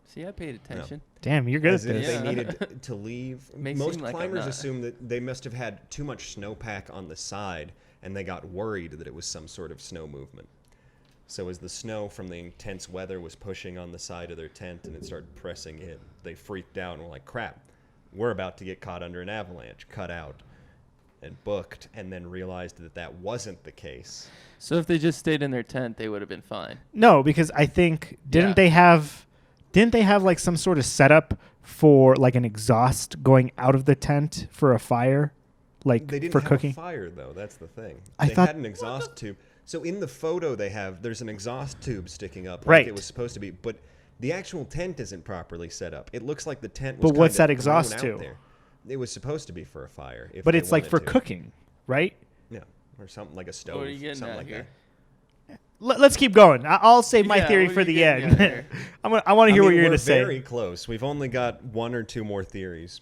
See, I paid attention. Damn, you're good As at if this. they Yeah. needed to leave. May Most seem like I'm climbers not. assume that they must have had too much snowpack on the side, and they got worried that it was some sort of snow movement. So as the snow from the intense weather was pushing on the side of their tent and it started pressing in, they freaked out and were like, crap, we're about to get caught under an avalanche, cut out, and booked, and then realized that that wasn't the case. So if they just stayed in their tent, they would have been fine. No, because I think didn't Yeah. they have like some sort of setup for like an exhaust going out of the tent for a fire, like They didn't for have cooking? a fire, though. That's the thing. I They thought- had an exhaust tube. So in the photo there's an exhaust tube sticking up like Right. it was supposed to be, but the actual tent isn't properly set up. It looks like the tent was But what's kinda that exhaust thrown out to? there. It was supposed to be for a fire. If But they it's like wanted for to. cooking, right? Yeah, or something like a stove, What are you getting something at like here? that. Let's keep going. I'll save my Yeah, theory what are for you the getting end. at here? I want to hear what you're we're going to say. very close. We've only got 1 or 2 more theories.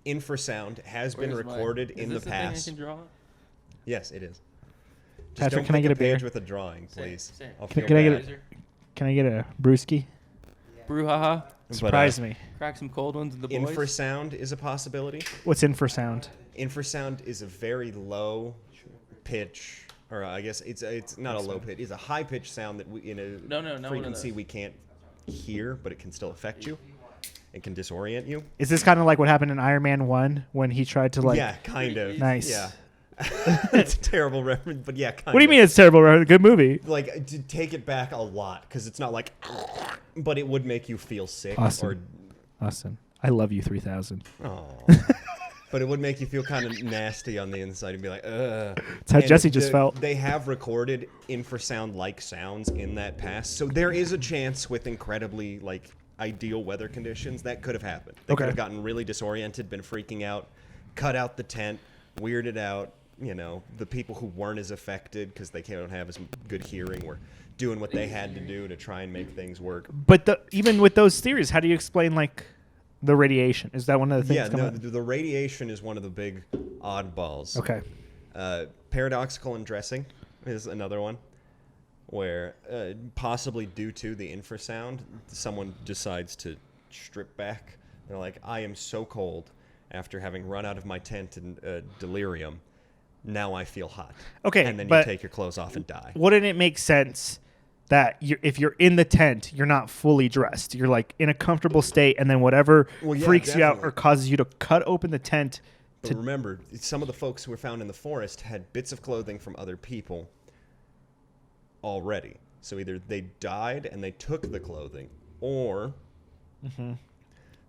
Infrasound has been Where's mine? recorded Is in this the thing I past. can draw? Yes, it is. Just Patrick, don't can I pick get a page beer? with a drawing, Same, please. same. I'll Can- feel can I get bad. a- Can I get a brewski? Brouhaha. But, Surprise me. Crack some cold ones in the boys. Infrasound is a possibility. What's infrasound? Infrasound is a very low pitch, or I guess it's not a low pitch. It's a high pitch sound that we, in a No, not one of frequency those. we can't hear, but it can still affect you. It can disorient you. Is this kind of like what happened in Iron Man 1 when he tried to like... yeah, kind of. Nice. Yeah. It's a terrible reference, but yeah, kind What do you of. mean it's terrible? Good movie. Like, to take it back a lot, because it's not like, but it would make you feel sick. Austin. Austin, I love you 3000. Or, but it would make you feel kind of nasty on the inside and be like, ugh. That's how And Jesse just felt. They have recorded infrasound-like sounds in that past, so there is a chance with incredibly, like, ideal weather conditions that could have happened. They Okay. could have gotten really disoriented, been freaking out, cut out the tent, weirded out. You know, the people who weren't as affected because they don't have as good hearing were doing what they had to do to try and make things work. But even with those theories, how do you explain like the radiation? Is that one of the things? Yeah, coming no, up? the radiation is one of the big oddballs. Okay. Paradoxical undressing is another one where possibly due to the infrasound, someone decides to strip back. They're like, I am so cold after having run out of my tent in delirium. Now I feel hot. Okay, And then you but take your clothes off and die. Wouldn't it make sense that if you're in the tent, you're not fully dressed. You're like in a comfortable state, and then whatever Well, yeah, freaks you out definitely. or causes you to cut open the tent. But remember, some of the folks who were found in the forest had bits of clothing from other people already. So either they died and they took the clothing, or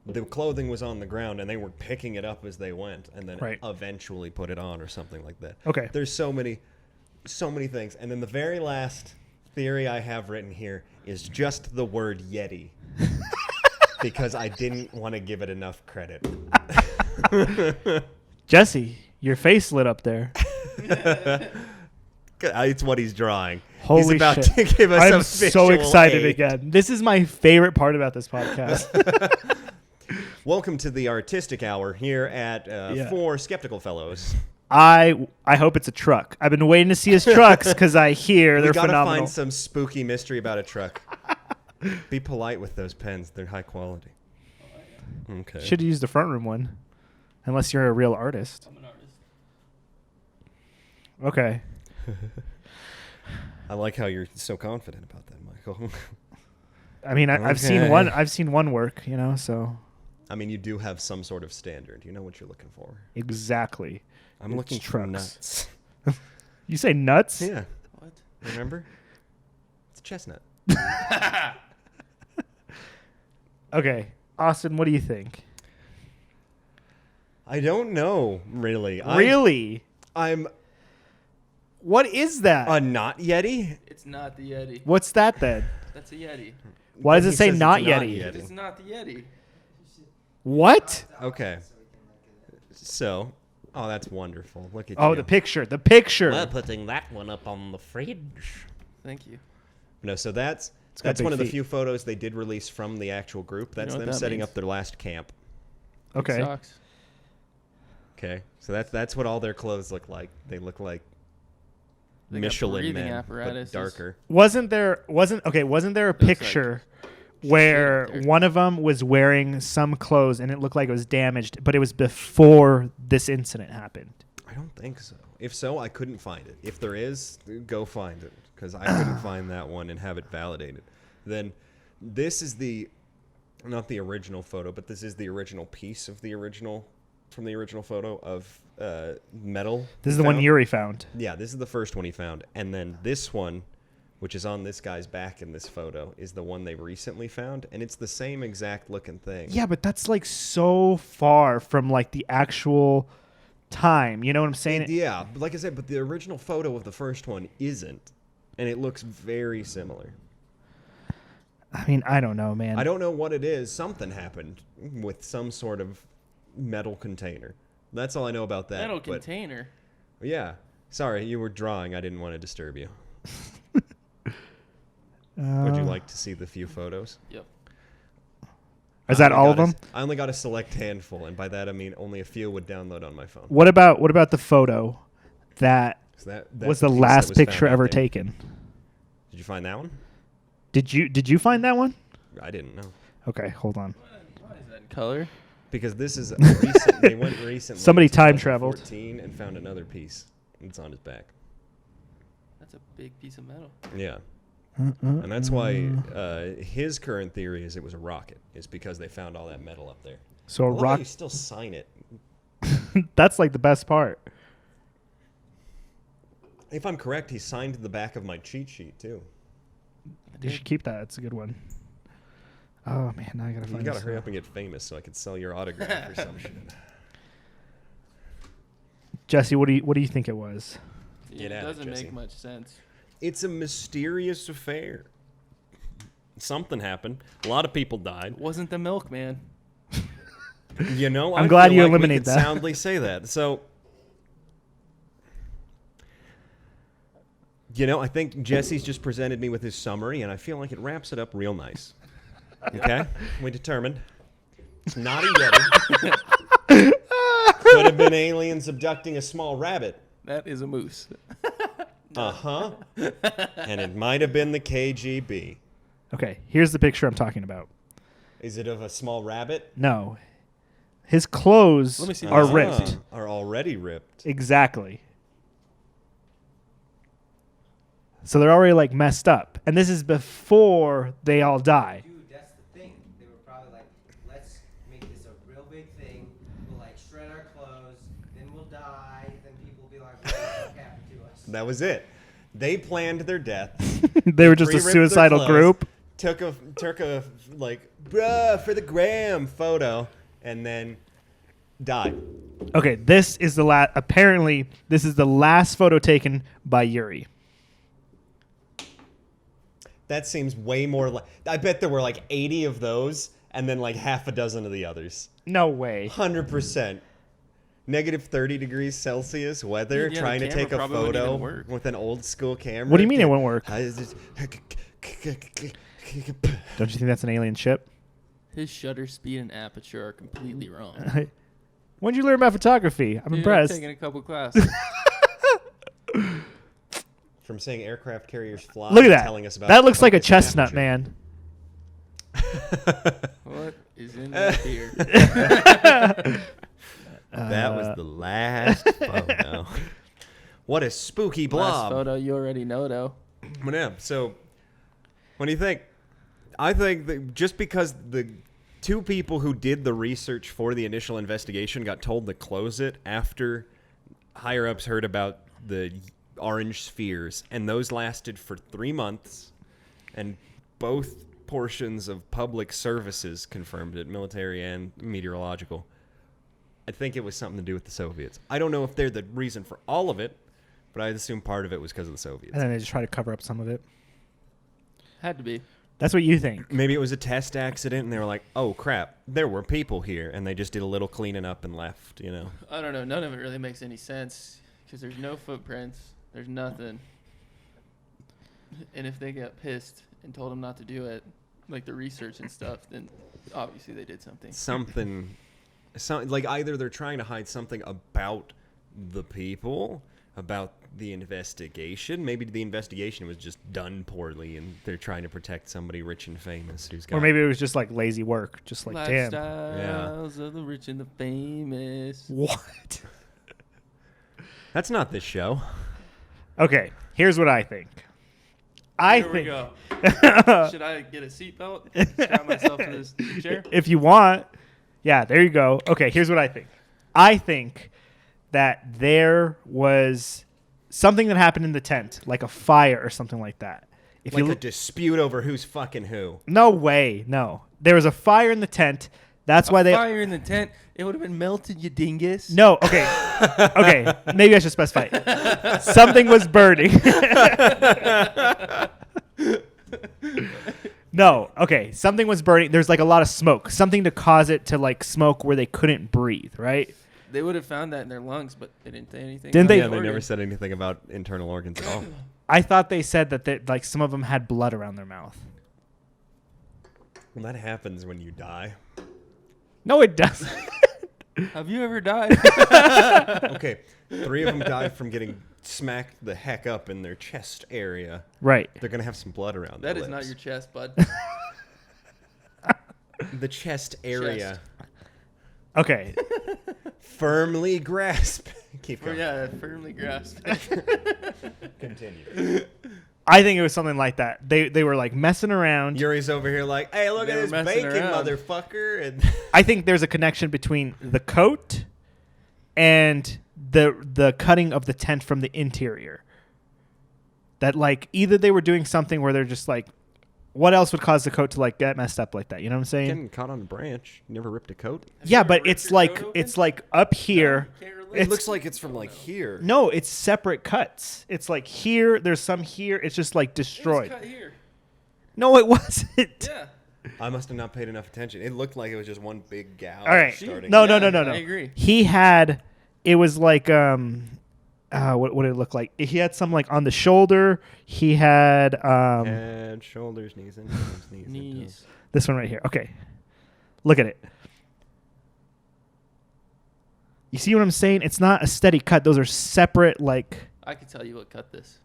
the clothing was on the ground and they were picking it up as they went and then Right. eventually put it on or something like that. Okay. There's so many things. And then the very last theory I have written here is just the word Yeti. Because I didn't want to give it enough credit. Jesse, your face lit up there. It's what he's drawing. Holy he's about shit. to give us I'm a so visual excited aid. again. This is my favorite part about this podcast. Welcome to the Artistic Hour here at Yeah. 4 Skeptical Fellows. I hope it's a truck. I've been waiting to see his trucks because I hear We they're gotta phenomenal. find some spooky mystery about a truck. Be polite with those pens; they're high quality. Okay. Should have used the front room one, unless you're a real artist. I'm an artist. Okay. I like how you're so confident about that, Michael. I mean, I've seen Okay. one. I've seen one work. So I mean, you do have some sort of standard. You know what you're looking for. exactly. I'm It's looking for trucks. nuts. You say nuts? Yeah. What? Remember? It's chestnut. Okay, Austin, what do you think? I don't know, really. Really? I'm What is that? a not Yeti. It's not the Yeti. What's that then? That's a Yeti. Why does He it say says it's not Yeti? It's not the Yeti. What? Okay. So, oh, that's wonderful. Look at Oh, you. the picture. The picture. We're putting that one up on the fridge. Thank you. No, so that's got big one of the feet. few photos they did release from the actual group. That's know what them that setting means? up their last camp. Big Okay. Socks. Okay, so that's what all their clothes look like. They look like They got Michelin breathing men, but apparatuses. darker. Wasn't there a like picture where shit up there. one of them was wearing some clothes and it looked like it was damaged, but it was before this incident happened? I don't think so. If so, I couldn't find it. If there is, go find it because I couldn't find that one and have it validated. Then this is not the original photo, but this is the original piece of the original from the original photo of metal. This is the one found. Yuri found. Yeah, this is the first one he found, and then this one, which is on this guy's back in this photo, is the one they recently found, and it's the same exact looking thing. Yeah, but that's like so far from like the actual time. You know what I'm saying? Yeah, but like I said, but the original photo of the first one isn't, and it looks very similar. I mean, I don't know, man. I don't know what it is. Something happened with some sort of metal container. That's all I know about that. Metal but- container. Yeah. Sorry, you were drawing. I didn't want to disturb you. Would you like to see the few photos? Yep. Is that I all only of got them? I only got a select handful, and by that I mean only a few would download on my phone. What about the photo that So that was the piece that last was found picture out ever there. taken? Did you find that one? Did you find that one? I didn't know. Okay, hold on. Why is that in color? Because this is a recent. They went recently. Somebody in time traveled. 2014 and found another piece. It's on his back. That's a big piece of metal. Yeah. And that's why his current theory is it was a rocket. Is because they found all that metal up there. So a I love how rock. You still sign it. That's like the best part. If I'm correct, he signed the back of my cheat sheet too. You should keep that. It's a good one. Oh man, now I gotta You find. gotta this hurry one. up and get famous so I can sell your autograph or some shit. Jesse, what do you think it was? Get it at it, doesn't Jesse. make much sense. It's a mysterious affair. Something happened. A lot of people died. It wasn't the milkman. You know, I'm I glad feel you like we eliminated could that. soundly say that. So, you know, I think Jesse's just presented me with his summary, and I feel like it wraps it up real nice. Okay, we determined it's not a Yeti. Could have been aliens abducting a small rabbit. That is a moose. Uh-huh. And it might have been the KGB. Okay, here's the picture I'm talking about. Is it of a small rabbit? No, his clothes Let me see are this. ripped. Are already ripped. Exactly. So they're already like messed up. And this is before they all die. Dude, that's the thing. They were probably like, let's make this a real big thing. We'll like shred our clothes, then we'll die, then people will be like, what the fuck happened to us? That was it. They planned their death. They were just a Re-ripped their suicidal clothes, group. Took a like, bruh, for the gram photo, and then died. Okay, this is the last. Apparently, this is the last photo taken by Yuri. That seems way more like. I bet there were like 80 of those, and then like half a dozen of the others. No way. 100%. Negative 30 degrees Celsius weather, Yeah, the trying to camera take a probably wouldn't even photo work. with an old school camera. What do you mean it won't work? Don't you think that's an alien ship? His shutter speed and aperture are completely wrong. When did you learn about photography? I'm Dude, impressed. I've taken a couple classes. From seeing aircraft carriers fly. Look at to that. Telling us about That looks like a focus chestnut, aperture. man. What is in that beer? That was the last photo. What a spooky Last blob. photo you already know, though. But yeah, so what do you think? I think that just because the two people who did the research for the initial investigation got told to close it after higher ups heard about the orange spheres, and those lasted for 3 months, and both portions of public services confirmed it, military and meteorological. I think it was something to do with the Soviets. I don't know if they're the reason for all of it, but I assume part of it was because of the Soviets. And then they just try to cover up some of it. Had to be. That's what you think. Maybe it was a test accident, and they were like, "Oh crap, there were people here," and they just did a little cleaning up and left. You know, I don't know. None of it really makes any sense because there's no footprints. There's nothing. And if they got pissed and told them not to do it, like the research and stuff, then obviously they did something. something, like either they're trying to hide something about the people, about the investigation. Maybe the investigation was just done poorly, and they're trying to protect somebody rich and famous who's got. Or maybe it was just like lazy work. Just like, damn. Lifestyles of the rich and the famous. What? That's not this show. Okay, here's what I think. Here we go. Should I get a seatbelt? Strap myself to this chair? If you want. Yeah, there you go. Okay, here's what I think. I think that there was something that happened in the tent, like a fire or something like that. If Like you a dispute over who's fucking who. No way, no. There was a fire in the tent. That's why they Fire in the tent. It would have been melted, you dingus. No, okay. Okay, maybe I should specify. Something was burning. No, okay. Something was burning. There's like a lot of smoke. Something to cause it to like smoke where they couldn't breathe, right? They would have found that in their lungs, but they didn't say anything. Didn't about they- Yeah, the they never organ. said anything about internal organs at all. I thought they said that like some of them had blood around their mouth. Well, that happens when you die. No, it doesn't. Have you ever died? Okay, 3 of them died from getting smacked the heck up in their chest area. Right. They're gonna have some blood around. That their is not lips. your chest, bud. The chest area. Chest. Okay. Firmly grasp. Keep Or going. yeah, firmly grasped. Continue. I think it was something like that. They were like messing around. Yuri's over here like, hey, look They at were this messing bacon, around. motherfucker. And I think there's a connection between the coat and the cutting of the tent from the interior. That like either they were doing something where they're just like, what else would cause the coat to like get messed up like that? You know what I'm saying? getting caught on a branch. You never ripped a coat? Yeah, ever but ripped it's your like coat open? it's like up here. Can't relate. It It's- looks like it's from like here. No, it's separate cuts. It's like here. There's some here. It's just like It was destroyed. cut here. No, it wasn't. Yeah. I must have not paid enough attention. It looked like it was just one big gouge. All right. starting. No, Yeah, no. I agree. He had. It was like what did it look like? He had some like on the shoulder. He had Head, shoulders, knees, and toes, knees. And toes. Knees. this one right here. Okay, look at it. You see what I'm saying? It's not a steady cut. Those are separate. Like I could tell you what cut this.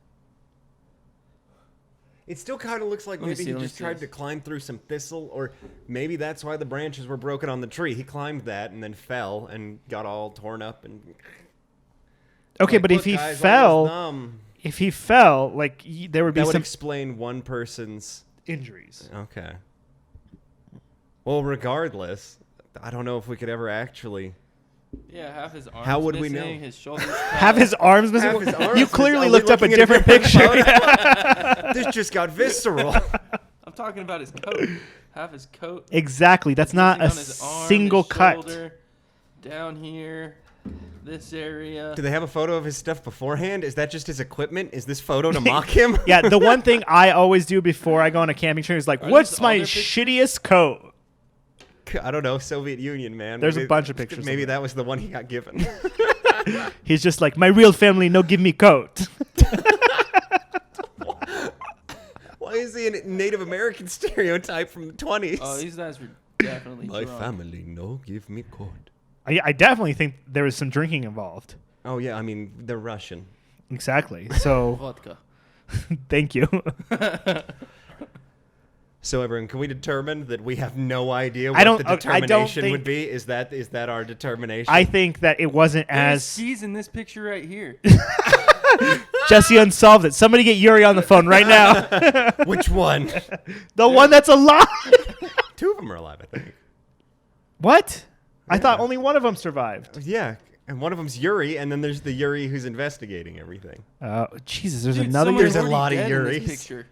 It still kind of looks like Let me maybe see, he let me just see tried this. to climb through some thistle, or maybe that's why the branches were broken on the tree. He climbed that and then fell and got all torn up. And okay, like, but "Look, if he guys, I was fell, numb." if he fell, like there would be That would some explain one person's. injuries. Okay. Well, regardless, I don't know if we could ever actually. Yeah, half his arms. How would we missing, know? His shoulders. Have his arms missing. Half his arms You is- clearly are we looked up a looking at different photo? picture. This just got visceral. I'm talking about his coat. Half his coat. Exactly. That's not a missing on his arm, single his cut. shoulder, down here, this area. Do they have a photo of his stuff beforehand? Is that just his equipment? Is this photo to mock him? Yeah, the one thing I always do before I go on a camping trip is like, Are what's those all my their pictures? shittiest coat? I don't know. Soviet Union, man. There's a Maybe- bunch of pictures of Maybe it. that was the one he got given. He's just like, my real family no give me coat. Why is he a Native American stereotype from the 20s? Oh, these guys were definitely My drunk. family no give me coat. I definitely think there was some drinking involved. Oh yeah, I mean they're Russian. Exactly. So Vodka. thank you. So everyone, can we determine that we have no idea I what don't- the okay, I don't determination think- would be? Is that our determination? I think that it wasn't There's as skis in this picture right here. Jesse unsolved it. Somebody get Yuri on the phone right now. Which one? The one that's alive. Two of them are alive, I think. What? I Yeah. thought only one of them survived. Yeah, and one of them's Yuri, and then there's the Yuri who's investigating everything. Jesus, there's Dude, another. someone's There's a already lot of dead in this Yuris. picture.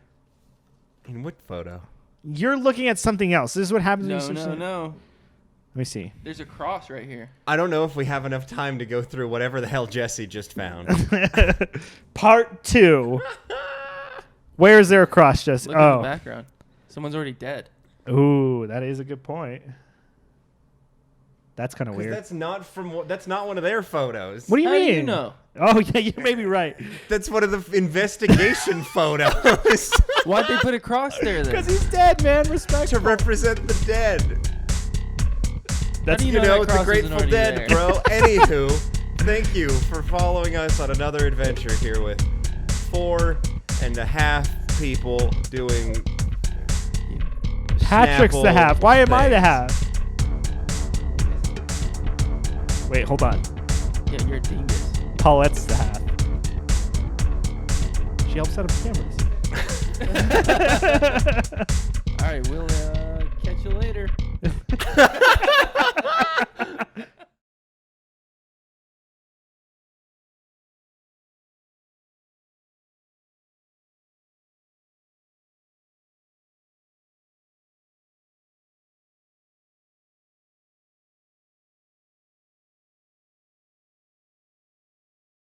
In what photo? You're looking at something else. This is what happens when No, you search no, something- no. Let me see. There's a cross right here. I don't know if we have enough time to go through whatever the hell Jesse just found. Part 2. Where is there a cross, Jesse? Look in the Oh. background. Someone's already dead. Ooh, that is a good point. That's kind of Because weird. that's not one of their photos. What do you How mean? do you know? Oh, yeah, you may be right. That's one of the investigation photos Why'd they put a cross there then? Because he's dead, man. Respect. to represent the dead. That's do You know know, that the cross Grateful isn't Dead, already there? bro. Anywho, thank you for following us on another adventure here with 4.5 people doing. Patrick's the Snapple half. Why am I the things. half? Wait, hold on. Yeah, you're a dingus. Paulette's the half. She helps set up cameras. All right, we'll catch you later.